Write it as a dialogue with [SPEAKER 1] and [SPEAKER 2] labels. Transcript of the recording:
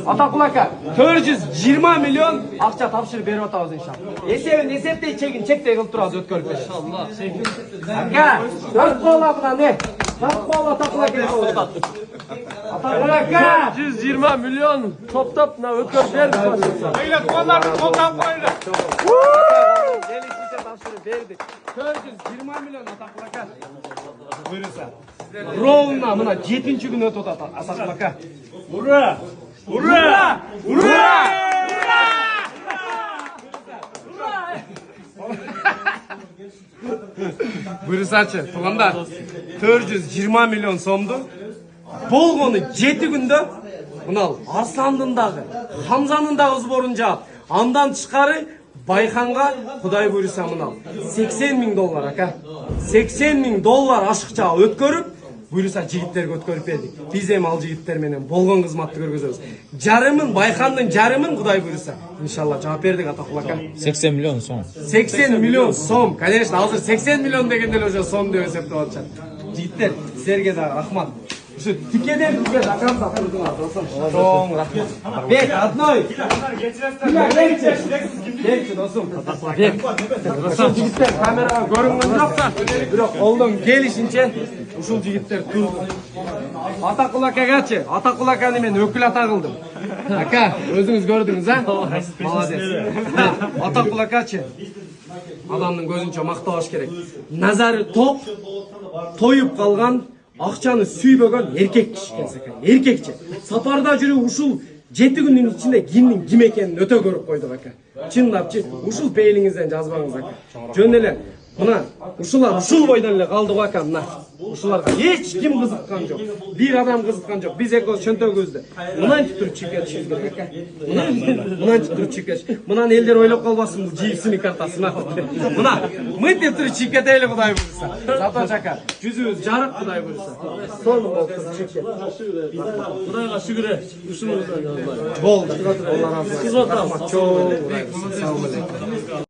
[SPEAKER 1] Атакул ака, 420 миллион акча тапшырып берип атабыз иншалла. Эсебин эсептей чегин чектей кылып турабыз өткөрүп беребиз. Иншалла. Ака, дөрт бола мына не? Дөрт бола атакул ака. Атакул ака,
[SPEAKER 2] 420 миллион топтап мына өткөрүп бердик.
[SPEAKER 3] Бейлер колларды колдап койлар.
[SPEAKER 1] Желисинче тапшырып бердик. 420 миллион атакул ака. Буйруса. Ровно мына 7-нчи күн өтүп атат атакул ака.
[SPEAKER 3] Ура! Ура! Ура!
[SPEAKER 1] Буйрусачы, туугандар, 420 миллион сомду болгону 7 күндө мына Арсландын дагы, Хамзанын дагы сборун жаап, андан тышкары Байханга Кудай буйруса мына 80 миң доллар ака. 80 миң доллар ашыкча өткөрүп, буйруса жигиттерге өткөрүп бердик. Биз эми ал жигиттер менен болгон кызматты көргөзөбүз. Жарымын, Байхандын жарымын Кудай буйруса. Иншалла жаап бердик атакул ака.
[SPEAKER 4] 80 миллион сом.
[SPEAKER 1] 80 миллион сом. Конечно, азыр 80 миллион дегенде эле уже сом деп эсептеп атышат. Жигиттер, силерге да рахмат. Ушу тикеден тике акамда турдуңар, досум. Чоң рахмат. Бек, одной. Келчи, досум. Бек. Ушул жигиттер камерага көрүнгөн жокса, бирок колдон келишинче ушул жигиттер турду. Атакул акагачы, Атакул аканы мен өкүл ата кылдым. Ака, өзүңүз көрдүңүз, а? Молодец. Атакул акачы адамдын көзүнчө мактабаш керек. Назары топ, тоюп калган, акчаны сүйбөгөн эркек киши экен. Эркекче. Сапарда жүрүп ушул 7 күндүн ичинде кимдин ким экенин өтө көрүп койдук ака. Чындапчы, ушул пейлиңизден жазбаңыз ака. Жөн эле мына ушулар ушул бойдон эле калдык ака мына. Ушуларга эч ким кызыккан жок. Бир адам кызыккан жок. Биз экөөбүз чөнтөгүбүздү мынантип туруп чыгып кетишибиз керек ака. Мынантип туруп чыгып кетиш. Мынаны элдер ойлоп калбасын, бул жийипсиний картасы мына. Мынтип туруп чыгып кетели Кудай буйруса. Заточ ака, жүзүбүз жарык Кудай буйруса. Сонун болуп чыгып кет.
[SPEAKER 2] Кудайга шүгүр. Ушунуздан
[SPEAKER 1] Болду. Алла разы болсун. Чоң. Салам алейкум.